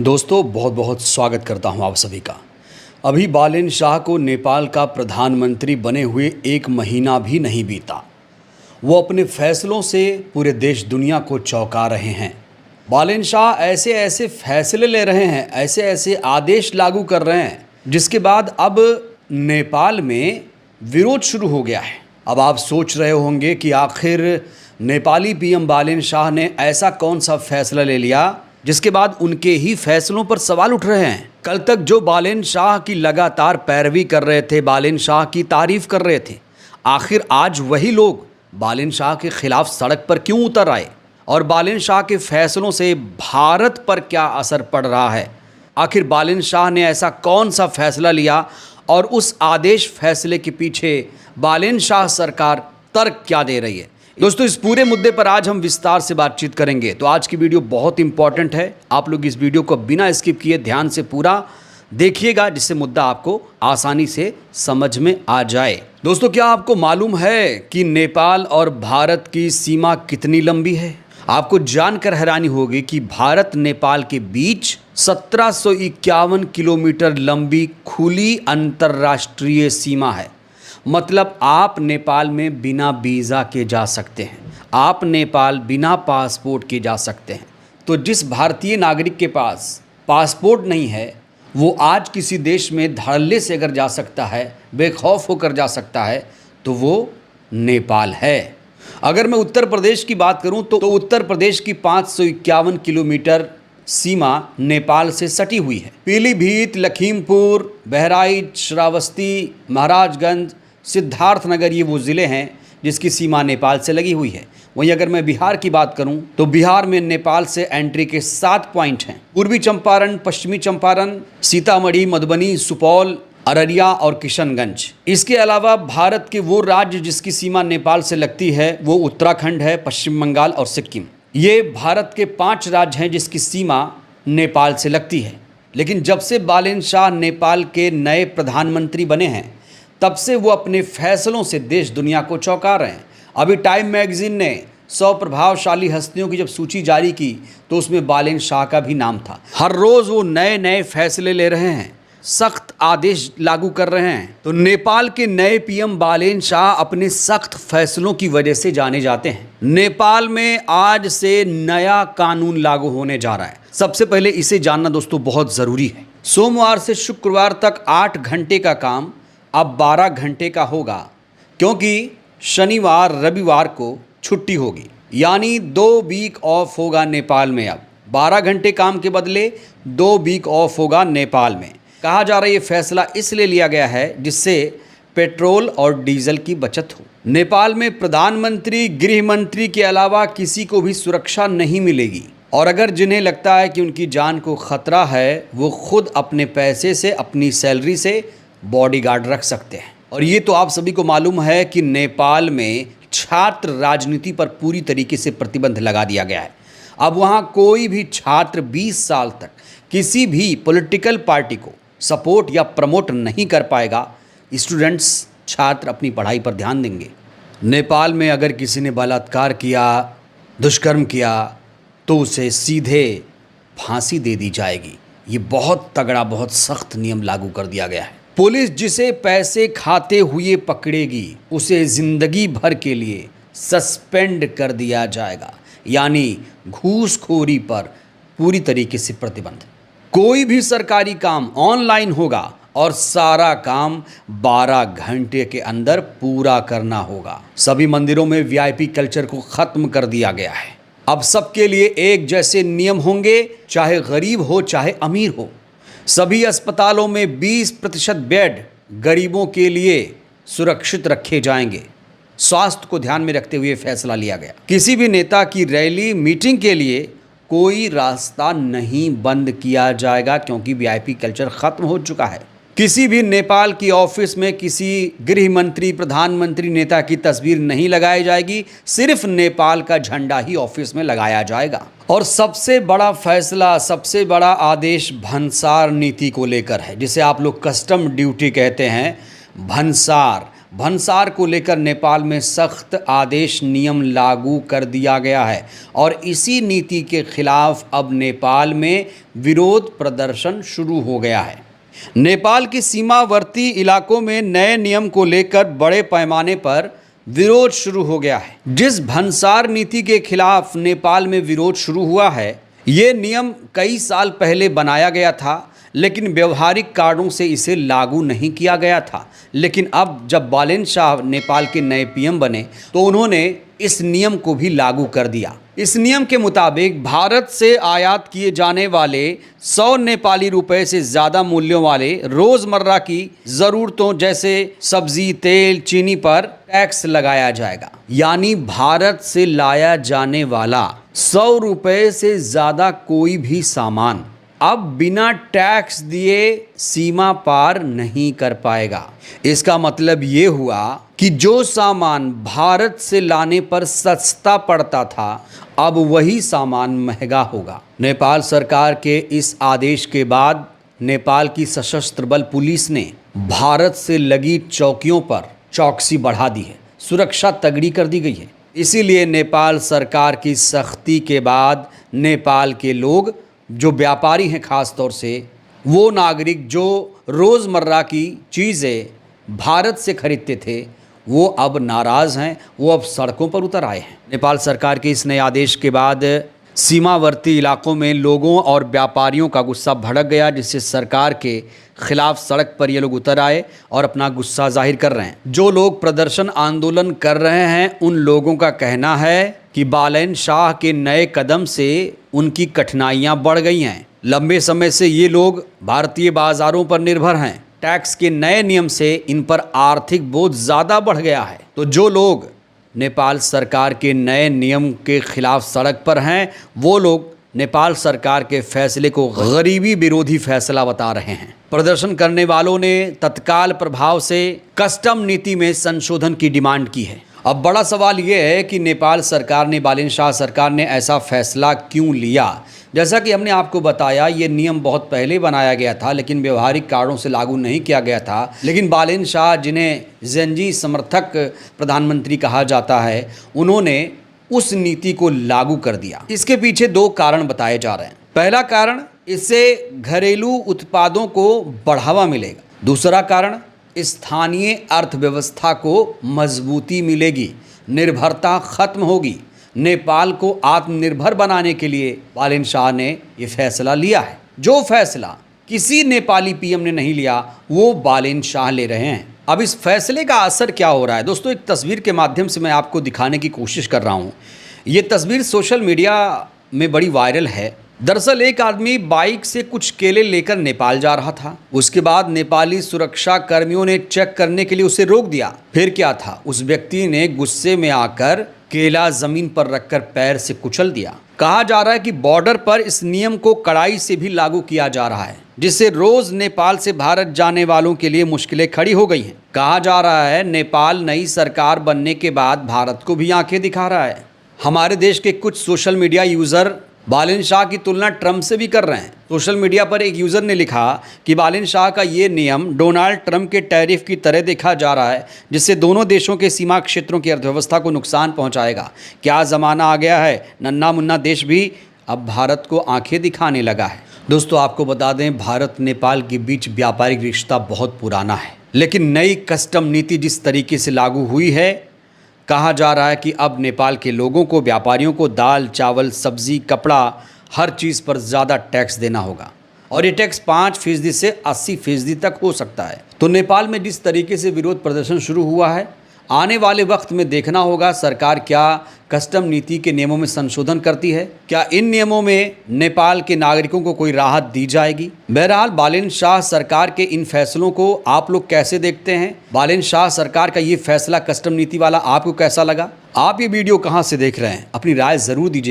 दोस्तों बहुत बहुत स्वागत करता हूं आप सभी का। अभी बालेन शाह को नेपाल का प्रधानमंत्री बने हुए 1 महीना भी नहीं बीता। वो अपने फैसलों से पूरे देश दुनिया को चौंका रहे हैं। बालेन शाह ऐसे ऐसे फैसले ले रहे हैं, ऐसे ऐसे आदेश लागू कर रहे हैं जिसके बाद अब नेपाल में विरोध शुरू हो गया है। अब आप सोच रहे होंगे कि आखिर नेपाली पीएम बालेन शाह ने ऐसा कौन सा फैसला ले लिया जिसके बाद उनके ही फैसलों पर सवाल उठ रहे हैं। कल तक जो बालेन शाह की लगातार पैरवी कर रहे थे, बालेन शाह की तारीफ कर रहे थे, आखिर आज वही लोग बालेन शाह के खिलाफ सड़क पर क्यों उतर आए और बालेन शाह के फैसलों से भारत पर क्या असर पड़ रहा है? आखिर बालेन शाह ने ऐसा कौन सा फैसला लिया और उस आदेश फैसले के पीछे बालेन शाह सरकार तर्क क्या दे रही है? दोस्तों, इस पूरे मुद्दे पर आज हम विस्तार से बातचीत करेंगे। तो आज की वीडियो बहुत इंपॉर्टेंट है। आप लोग इस वीडियो को बिना स्किप किए ध्यान से पूरा देखिएगा, जिससे मुद्दा आपको आसानी से समझ में आ जाए। दोस्तों, क्या आपको मालूम है कि नेपाल और भारत की सीमा कितनी लंबी है? आपको जानकर हैरानी होगी कि भारत नेपाल के बीच 1751 किलोमीटर लंबी खुली अंतर्राष्ट्रीय सीमा है। मतलब आप नेपाल में बिना वीज़ा के जा सकते हैं, आप नेपाल बिना पासपोर्ट के जा सकते हैं। तो जिस भारतीय नागरिक के पास पासपोर्ट नहीं है वो आज किसी देश में धड़ल्ले से अगर जा सकता है, बेखौफ होकर जा सकता है, तो वो नेपाल है। अगर मैं उत्तर प्रदेश की बात करूं तो उत्तर प्रदेश की 551 किलोमीटर सीमा नेपाल से सटी हुई है। पीलीभीत, लखीमपुर, बहराइच, श्रावस्ती, महाराजगंज, सिद्धार्थनगर ये वो ज़िले हैं जिसकी सीमा नेपाल से लगी हुई है। वहीं अगर मैं बिहार की बात करूं तो बिहार में नेपाल से एंट्री के 7 पॉइंट हैं। पूर्वी चंपारण, पश्चिमी चंपारण, सीतामढ़ी, मधुबनी, सुपौल, अररिया और किशनगंज। इसके अलावा भारत के वो राज्य जिसकी सीमा नेपाल से लगती है वो उत्तराखंड है, पश्चिम बंगाल और सिक्किम। ये भारत के 5 राज्य हैं जिसकी सीमा नेपाल से लगती है। लेकिन जब से बालेन शाह नेपाल के नए प्रधानमंत्री बने हैं तब से वो अपने फैसलों से देश दुनिया को चौंका रहे हैं। अभी टाइम मैगजीन ने 100 प्रभावशाली हस्तियों की जब सूची जारी की तो उसमें बालेन शाह का भी नाम था। हर रोज़ वो नए नए फैसले ले रहे हैं, सख्त आदेश लागू कर रहे हैं। तो नेपाल के नए पीएम बालेन शाह अपने सख्त फैसलों की वजह से जाने जाते हैं। नेपाल में आज से नया कानून लागू होने जा रहा है। सबसे पहले इसे जानना दोस्तों बहुत ज़रूरी है। सोमवार से शुक्रवार तक 8 घंटे का काम अब 12 घंटे का होगा, क्योंकि शनिवार रविवार को छुट्टी होगी। यानी 2 वीक ऑफ होगा नेपाल में। अब 12 घंटे काम के बदले 2 वीक ऑफ होगा नेपाल में। कहा जा रहा है ये फैसला इसलिए लिया गया है जिससे पेट्रोल और डीजल की बचत हो। नेपाल में प्रधानमंत्री, गृह मंत्री के अलावा किसी को भी सुरक्षा नहीं मिलेगी और अगर जिन्हें लगता है कि उनकी जान को खतरा है वो खुद अपने पैसे से, अपनी सैलरी से बॉडीगार्ड रख सकते हैं। और ये तो आप सभी को मालूम है कि नेपाल में छात्र राजनीति पर पूरी तरीके से प्रतिबंध लगा दिया गया है। अब वहाँ कोई भी छात्र 20 साल तक किसी भी पॉलिटिकल पार्टी को सपोर्ट या प्रमोट नहीं कर पाएगा। स्टूडेंट्स, छात्र अपनी पढ़ाई पर ध्यान देंगे। नेपाल में अगर किसी ने बलात्कार किया, दुष्कर्म किया तो उसे सीधे फांसी दे दी जाएगी। ये बहुत तगड़ा, बहुत सख्त नियम लागू कर दिया गया है। पुलिस जिसे पैसे खाते हुए पकड़ेगी उसे जिंदगी भर के लिए सस्पेंड कर दिया जाएगा। यानी घूसखोरी पर पूरी तरीके से प्रतिबंध। कोई भी सरकारी काम ऑनलाइन होगा और सारा काम 12 घंटे के अंदर पूरा करना होगा। सभी मंदिरों में वीआईपी कल्चर को खत्म कर दिया गया है। अब सबके लिए एक जैसे नियम होंगे, चाहे गरीब हो चाहे अमीर हो। सभी अस्पतालों में 20% बेड गरीबों के लिए सुरक्षित रखे जाएंगे। स्वास्थ्य को ध्यान में रखते हुए फैसला लिया गया। किसी भी नेता की रैली, मीटिंग के लिए कोई रास्ता नहीं बंद किया जाएगा, क्योंकि वीआईपी कल्चर खत्म हो चुका है। किसी भी नेपाल की ऑफिस में किसी गृह मंत्री, प्रधानमंत्री, नेता की तस्वीर नहीं लगाई जाएगी। सिर्फ नेपाल का झंडा ही ऑफिस में लगाया जाएगा। और सबसे बड़ा फैसला, सबसे बड़ा आदेश भंसार नीति को लेकर है, जिसे आप लोग कस्टम ड्यूटी कहते हैं। भंसार भंसार को लेकर नेपाल में सख्त आदेश नियम लागू कर दिया गया है और इसी नीति के खिलाफ अब नेपाल में विरोध प्रदर्शन शुरू हो गया है। नेपाल की सीमावर्ती इलाकों में नए नियम को लेकर बड़े पैमाने पर विरोध शुरू हो गया है। जिस भंसार नीति के खिलाफ नेपाल में विरोध शुरू हुआ है, ये नियम कई साल पहले बनाया गया था, लेकिन व्यवहारिक कारणों से इसे लागू नहीं किया गया था। लेकिन अब जब बालेन शाह नेपाल के नए पीएम बने तो उन्होंने इस नियम को भी लागू कर दिया। इस नियम के मुताबिक भारत से आयात किए जाने वाले 100 नेपाली रुपए से ज़्यादा मूल्यों वाले रोज़मर्रा की ज़रूरतों जैसे सब्जी, तेल, चीनी पर टैक्स लगाया जाएगा। यानी भारत से लाया जाने वाला 100 रुपए से ज़्यादा कोई भी सामान अब बिना टैक्स दिए सीमा पार नहीं कर पाएगा। इसका मतलब ये हुआ कि जो सामान भारत से लाने पर सस्ता पड़ता था, अब वही सामान महंगा होगा। नेपाल सरकार के इस आदेश के बाद नेपाल की सशस्त्र बल पुलिस ने भारत से लगी चौकियों पर चौकसी बढ़ा दी है, सुरक्षा तगड़ी कर दी गई है। इसीलिए नेपाल सरकार की सख्ती के बाद नेपाल के लोग, जो व्यापारी हैं खास तौर से, वो नागरिक जो रोज़मर्रा की चीज़ें भारत से खरीदते थे, वो अब नाराज़ हैं, वो अब सड़कों पर उतर आए हैं। नेपाल सरकार के इस नए आदेश के बाद सीमावर्ती इलाकों में लोगों और व्यापारियों का गुस्सा भड़क गया, जिससे सरकार के खिलाफ सड़क पर ये लोग उतर आए और अपना गुस्सा जाहिर कर रहे हैं। जो लोग प्रदर्शन आंदोलन कर रहे हैं, उन लोगों का कहना है कि बालेन शाह के नए कदम से उनकी कठिनाइयां बढ़ गई हैं। लंबे समय से ये लोग भारतीय बाज़ारों पर निर्भर हैं। टैक्स के नए नियम से इन पर आर्थिक बोझ ज़्यादा बढ़ गया है। तो जो लोग नेपाल सरकार के नए नियम के खिलाफ सड़क पर हैं, वो लोग नेपाल सरकार के फैसले को गरीबी विरोधी फैसला बता रहे हैं। प्रदर्शन करने वालों ने तत्काल प्रभाव से कस्टम नीति में संशोधन की डिमांड की है। अब बड़ा सवाल ये है कि नेपाल सरकार ने, बालेन शाह सरकार ने ऐसा फैसला क्यों लिया। जैसा कि हमने आपको बताया, ये नियम बहुत पहले बनाया गया था, लेकिन व्यवहारिक कारणों से लागू नहीं किया गया था। लेकिन बालेन शाह, जिन्हें जेनजी समर्थक प्रधानमंत्री कहा जाता है, उन्होंने उस नीति को लागू कर दिया। इसके पीछे 2 कारण बताए जा रहे हैं। पहला कारण, इससे घरेलू उत्पादों को बढ़ावा मिलेगा। दूसरा कारण, स्थानीय अर्थव्यवस्था को मजबूती मिलेगी, निर्भरता खत्म होगी। नेपाल को आत्मनिर्भर बनाने के लिए बालेन शाह ने ये फैसला लिया है। जो फैसला किसी नेपाली पीएम ने नहीं लिया, वो बालेन शाह ले रहे हैं। अब इस फैसले का असर क्या हो रहा है दोस्तों, एक तस्वीर के माध्यम से मैं आपको दिखाने की कोशिश कर रहा हूँ। ये तस्वीर सोशल मीडिया में बड़ी वायरल है। दरअसल एक आदमी बाइक से कुछ केले लेकर नेपाल जा रहा था। उसके बाद नेपाली सुरक्षा कर्मियों ने चेक करने के लिए उसे रोक दिया। फिर क्या था, उस व्यक्ति ने गुस्से में आकर केला जमीन पर रखकर पैर से कुचल दिया। कहा जा रहा है कि बॉर्डर पर इस नियम को कड़ाई से भी लागू किया जा रहा है, जिससे रोज नेपाल से भारत जाने वालों के लिए मुश्किलें खड़ी हो गई हैं। कहा जा रहा है नेपाल नई सरकार बनने के बाद भारत को भी आंखें दिखा रहा है। हमारे देश के कुछ social media user Balen Shah की तुलना ट्रंप से भी कर रहे हैं। सोशल मीडिया पर एक यूज़र ने लिखा कि बालेन शाह का ये नियम डोनाल्ड ट्रंप के टैरिफ की तरह देखा जा रहा है, जिससे दोनों देशों के सीमा क्षेत्रों की अर्थव्यवस्था को नुकसान पहुंचाएगा। क्या ज़माना आ गया है, नन्ना मुन्ना देश भी अब भारत को आंखें दिखाने लगा है। दोस्तों, आपको बता दें, भारत नेपाल के बीच व्यापारिक रिश्ता बहुत पुराना है, लेकिन नई कस्टम नीति जिस तरीके से लागू हुई है, कहा जा रहा है कि अब नेपाल के लोगों को, व्यापारियों को दाल, चावल, सब्जी, कपड़ा, हर चीज़ पर ज़्यादा टैक्स देना होगा और ये टैक्स 5% से 80% तक हो सकता है। तो नेपाल में जिस तरीके से विरोध प्रदर्शन शुरू हुआ है, आने वाले वक्त में देखना होगा सरकार क्या कस्टम नीति के नियमों में संशोधन करती है। क्या इन नियमों में नेपाल के नागरिकों को कोई राहत दी जाएगी। बहरहाल बालेन शाह सरकार के इन फैसलों को आप लोग कैसे देखते हैं। बालेन शाह सरकार का ये फैसला कस्टम नीति वाला आपको कैसा लगा। आप ये वीडियो कहाँ से देख रहे हैं, अपनी राय ज़रूर दीजिए।